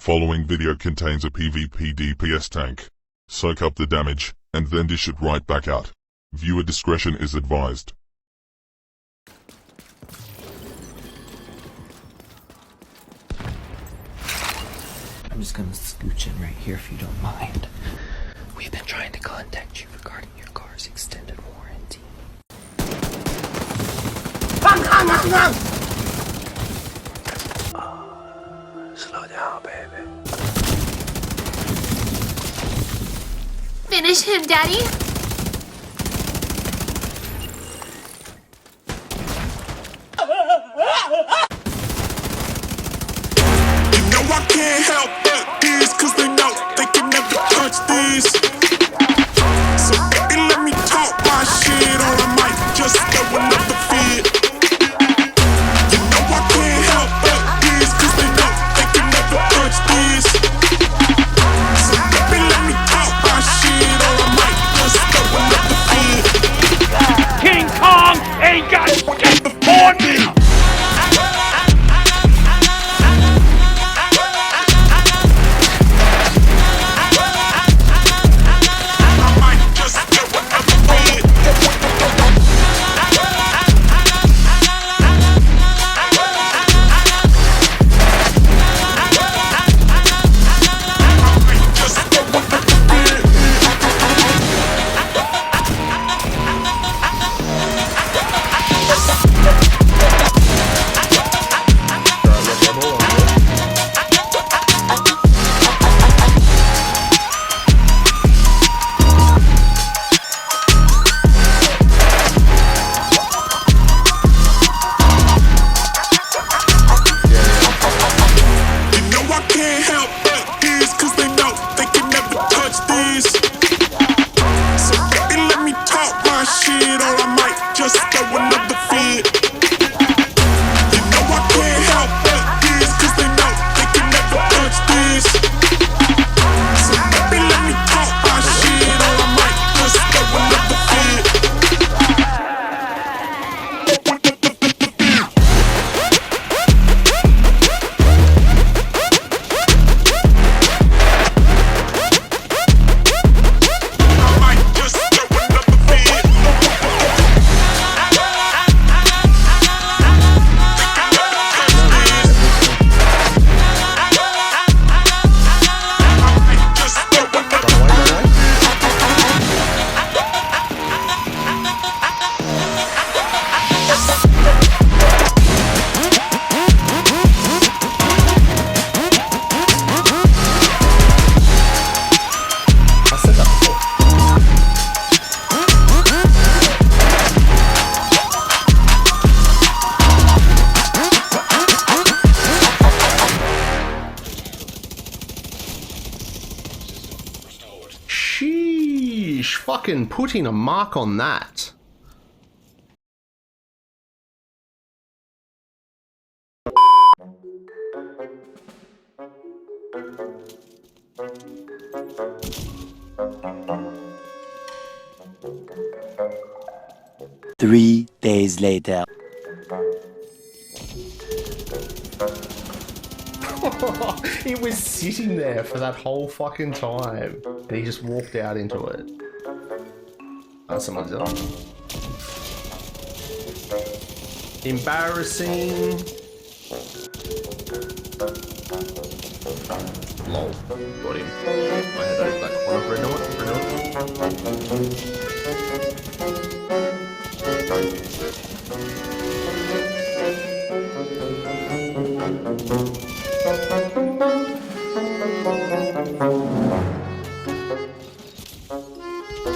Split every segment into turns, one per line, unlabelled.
following video contains a PvP DPS tank. Soak up the damage, and then dish it right back out. Viewer discretion is advised.
I'm just gonna scooch in right here if you don't mind. We've been trying to contact you regarding your car's extended warranty. Slow down, baby.
Finish him, Daddy.
I can't help but these, cause they know they can never touch these. So baby, let me talk my shit, or I might just go another feed. You know I can't help but these, cause they know they can never touch these. So baby, let me talk my shit, or I might just go another feed.
King Kong ain't got shit on me!
Sheesh, fucking putting a mark on that.
Three days later.
He was sitting there for that whole fucking time, and he just walked out into it. Oh, someone's up. Embarrassing. Lol. Got him. I had that corner for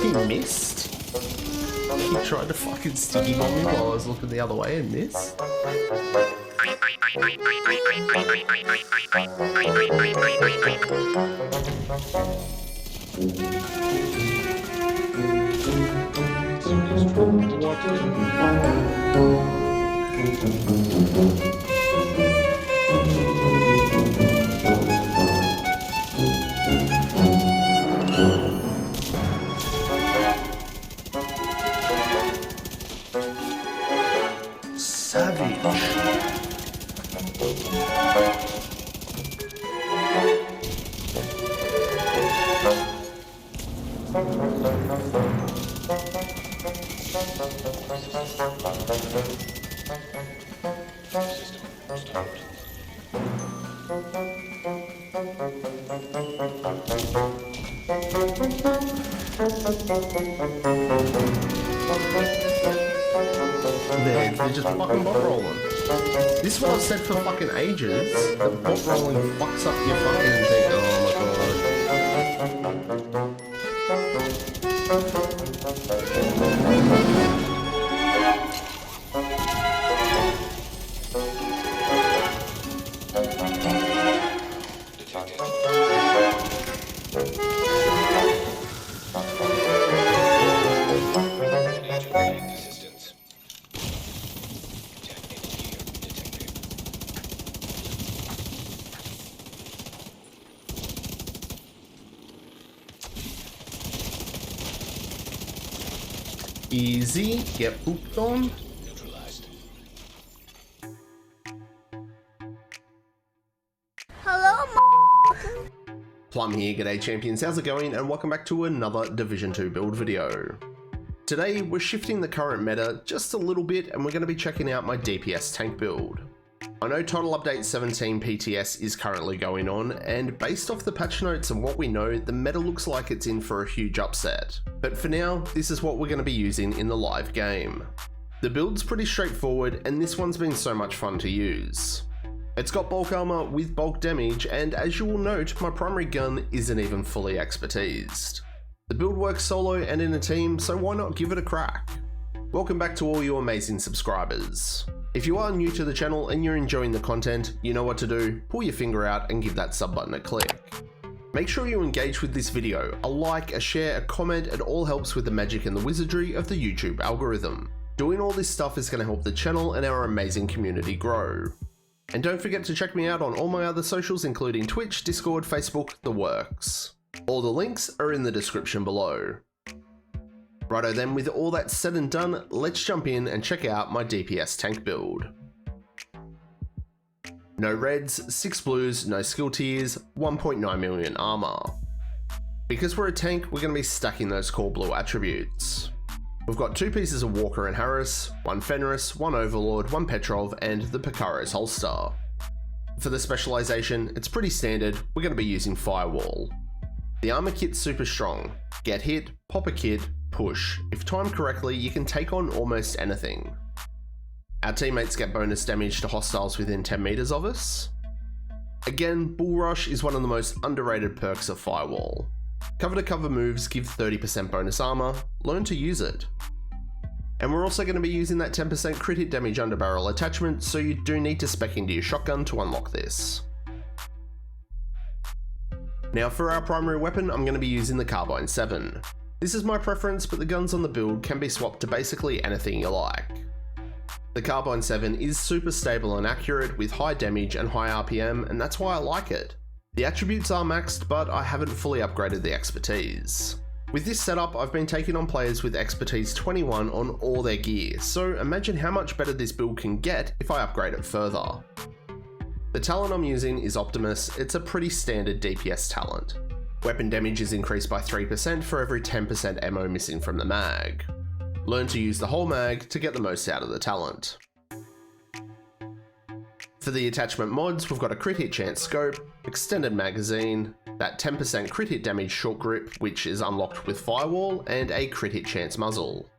He missed. He tried to fucking sticky bomb me while I was looking the other way and missed. Savage. They're just fucking bot rolling. This is what I've said for fucking ages. That bot rolling fucks up your fucking thing. Oh my Easy, get pooped on.
Hello,
Plum here, g'day champions, how's it going? And welcome back to another Division 2 build video. Today, we're shifting the current meta just a little bit and we're going to be checking out my DPS tank build. I know Total Update 17 PTS is currently going on, and based off the patch notes and what we know, the meta looks like it's in for a huge upset. But for now, this is what we're going to be using in the live game. The build's pretty straightforward, and this one's been so much fun to use. It's got bulk armor with bulk damage, and as you will note, my primary gun isn't even fully expertised. The build works solo and in a team, so why not give it a crack? Welcome back to all you amazing subscribers. If you are new to the channel and you're enjoying the content, you know what to do, pull your finger out and give that sub button a click. Make sure you engage with this video, a like, a share, a comment, it all helps with the magic and the wizardry of the YouTube algorithm. Doing all this stuff is going to help the channel and our amazing community grow. And don't forget to check me out on all my other socials including Twitch, Discord, Facebook, the works. All the links are in the description below. Righto then, with all that said and done, let's jump in and check out my DPS tank build. No reds, 6 blues, no skill tiers, 1.9 million armor. Because we're a tank, we're going to be stacking those core blue attributes. We've got 2 pieces of Walker and Harris, 1 Fenris, 1 Overlord, 1 Petrov, and the Picaro's holster. For the specialization, it's pretty standard, we're going to be using Firewall. The armor kit's super strong. Get hit, pop a kit, push. If timed correctly, you can take on almost anything. Our teammates get bonus damage to hostiles within 10 meters of us. Again, Bull Rush is one of the most underrated perks of Firewall. Cover to cover moves give 30% bonus armor, learn to use it. And we're also going to be using that 10% crit hit damage under barrel attachment, so you do need to spec into your shotgun to unlock this. Now for our primary weapon, I'm going to be using the Carbine 7. This is my preference, but the guns on the build can be swapped to basically anything you like. The Carbine 7 is super stable and accurate with high damage and high RPM, and that's why I like it. The attributes are maxed, but I haven't fully upgraded the expertise. With this setup, I've been taking on players with expertise 21 on all their gear, so imagine how much better this build can get if I upgrade it further. The talent I'm using is Optimus. It's a pretty standard DPS talent. Weapon damage is increased by 3% for every 10% ammo missing from the mag. Learn to use the whole mag to get the most out of the talent. For the attachment mods, we've got a crit hit chance scope, extended magazine, that 10% crit hit damage short grip which is unlocked with Firewall, and a crit hit chance muzzle.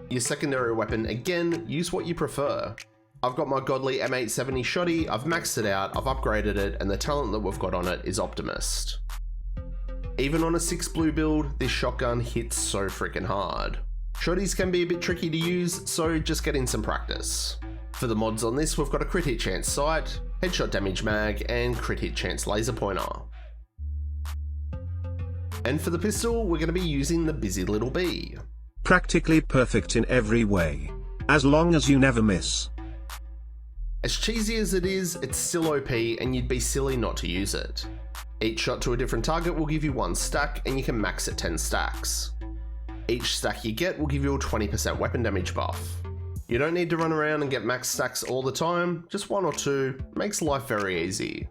Your secondary weapon, again, use what you prefer. I've got my godly M870 shotty, I've maxed it out, I've upgraded it, and the talent that we've got on it is Optimist. Even on a 6 blue build, this shotgun hits so freaking hard. Shotties can be a bit tricky to use, so just get in some practice. For the mods on this, we've got a crit hit chance sight, headshot damage mag, and crit hit chance laser pointer. And for the pistol, we're going to be using the Busy Little Bee.
Practically perfect in every way. As long as you never miss.
As cheesy as it is, it's still OP and you'd be silly not to use it. Each shot to a different target will give you 1 stack and you can max at 10 stacks. Each stack you get will give you a 20% weapon damage buff. You don't need to run around and get max stacks all the time, just 1 or 2 makes life very easy.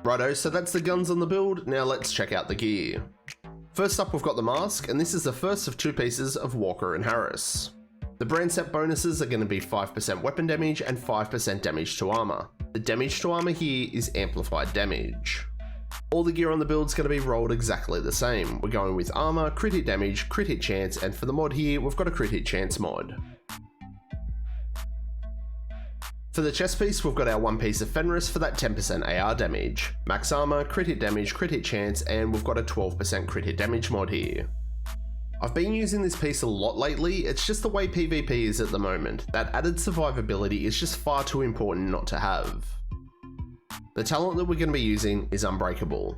Righto, so that's the guns on the build, now let's check out the gear. First up we've got the mask, and this is the first of 2 pieces of Walker and Harris. The brand set bonuses are going to be 5% weapon damage and 5% damage to armor. The damage to armor here is amplified damage. All the gear on the build is going to be rolled exactly the same. We're going with armor, crit hit damage, crit hit chance, and for the mod here, we've got a crit hit chance mod. For the chest piece, we've got our 1 piece of Fenris for that 10% AR damage. Max armor, crit hit damage, crit hit chance, and we've got a 12% crit hit damage mod here. I've been using this piece a lot lately, it's just the way PvP is at the moment. That added survivability is just far too important not to have. The talent that we're going to be using is Unbreakable.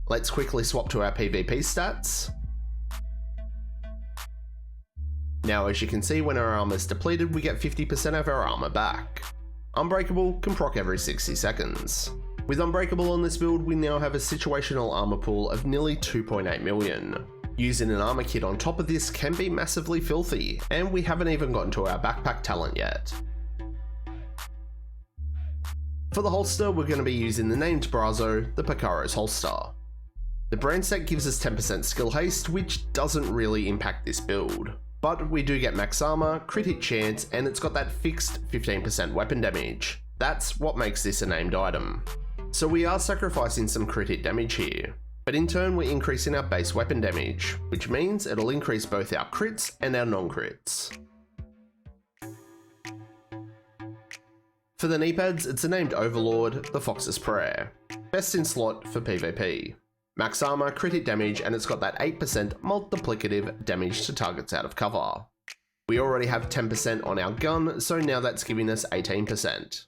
Let's quickly swap to our PvP stats. Now as you can see, when our armor is depleted, we get 50% of our armor back. Unbreakable can proc every 60 seconds. With Unbreakable on this build, we now have a situational armor pool of nearly 2.8 million. Using an armor kit on top of this can be massively filthy, and we haven't even gotten to our backpack talent yet. For the holster, we're going to be using the named Brazo, the Picaro's holster. The brand set gives us 10% skill haste, which doesn't really impact this build. But we do get max armor, crit hit chance, and it's got that fixed 15% weapon damage. That's what makes this a named item. So we are sacrificing some crit hit damage here. But in turn, we're increasing our base weapon damage, which means it'll increase both our crits and our non-crits. For the knee pads, it's a named Overlord, the Fox's Prayer. Best in slot for PvP. Max armor, crit hit damage, and it's got that 8% multiplicative damage to targets out of cover. We already have 10% on our gun, so now that's giving us 18%.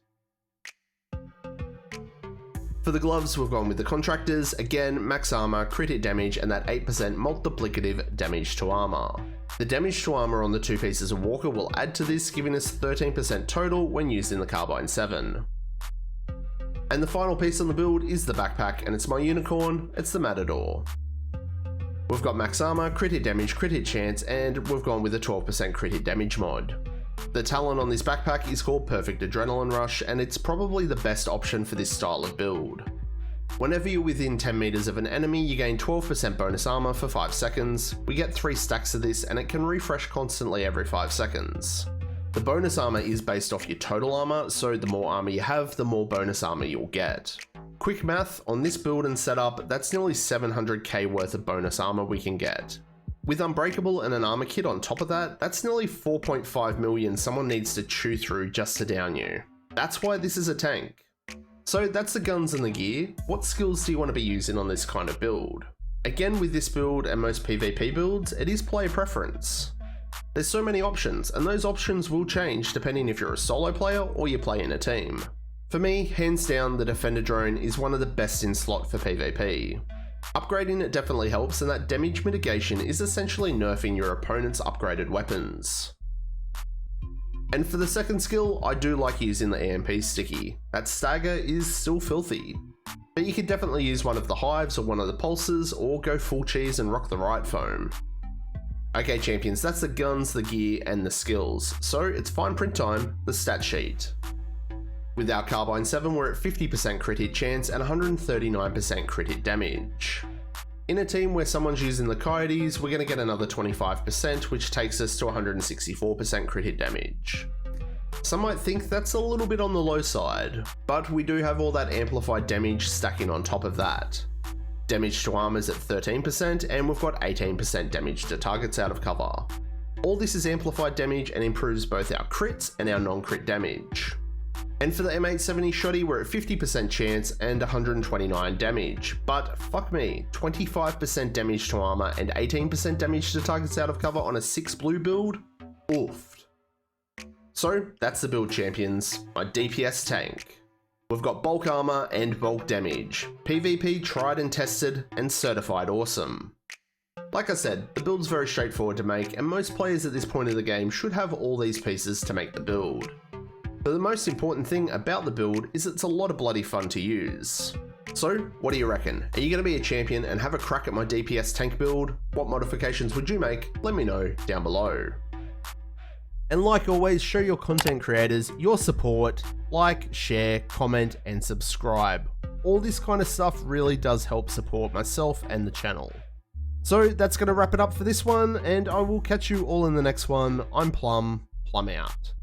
For the gloves, we've gone with the Contractors, again, max armor, crit hit damage, and that 8% multiplicative damage to armor. The damage to armor on the 2 pieces of Walker will add to this, giving us 13% total when used in the Carbine 7. And the final piece on the build is the backpack, and it's my unicorn, it's the Matador. We've got max armor, crit hit damage, crit hit chance, and we've gone with a 12% crit hit damage mod. The talent on this backpack is called Perfect Adrenaline Rush, and it's probably the best option for this style of build. Whenever you're within 10 meters of an enemy, you gain 12% bonus armor for 5 seconds. We get 3 stacks of this, and it can refresh constantly every 5 seconds. The bonus armor is based off your total armor, so the more armor you have, the more bonus armor you'll get. Quick math, on this build and setup, that's nearly 700k worth of bonus armor we can get. With Unbreakable and an armor kit on top of that, that's nearly 4.5 million someone needs to chew through just to down you. That's why this is a tank. So that's the guns and the gear. What skills do you want to be using on this kind of build? Again, with this build and most PvP builds, it is player preference. There's so many options, and those options will change depending if you're a solo player or you play in a team. For me, hands down, the Defender drone is one of the best in slot for PvP. Upgrading it definitely helps, and that damage mitigation is essentially nerfing your opponent's upgraded weapons. And for the second skill, I do like using the EMP sticky. That stagger is still filthy. But you could definitely use one of the hives or one of the pulses, or go full cheese and rock the riot foam. Okay champions, that's the guns, the gear, and the skills. So it's fine print time, the stat sheet. With our Carbine 7, we're at 50% crit hit chance and 139% crit hit damage. In a team where someone's using the Coyotes, we're going to get another 25%, which takes us to 164% crit hit damage. Some might think that's a little bit on the low side, but we do have all that amplified damage stacking on top of that. Damage to armor is at 13%, and we've got 18% damage to targets out of cover. All this is amplified damage and improves both our crits and our non-crit damage. And for the M870 Shotty, we're at 50% chance and 129 damage, but fuck me, 25% damage to armor and 18% damage to targets out of cover on a 6 blue build? Oofed. So that's the build champions, my DPS tank. We've got bulk armor and bulk damage, PvP tried and tested and certified awesome. Like I said, the build's very straightforward to make, and most players at this point of the game should have all these pieces to make the build. But the most important thing about the build is it's a lot of bloody fun to use. So, what do you reckon? Are you going to be a champion and have a crack at my DPS tank build? What modifications would you make? Let me know down below. And like always, show your content creators your support, like, share, comment, and subscribe. all this kind of stuff really does help support myself and the channel. So that's going to wrap it up for this one, and I will catch you all in the next one. I'm Plum out.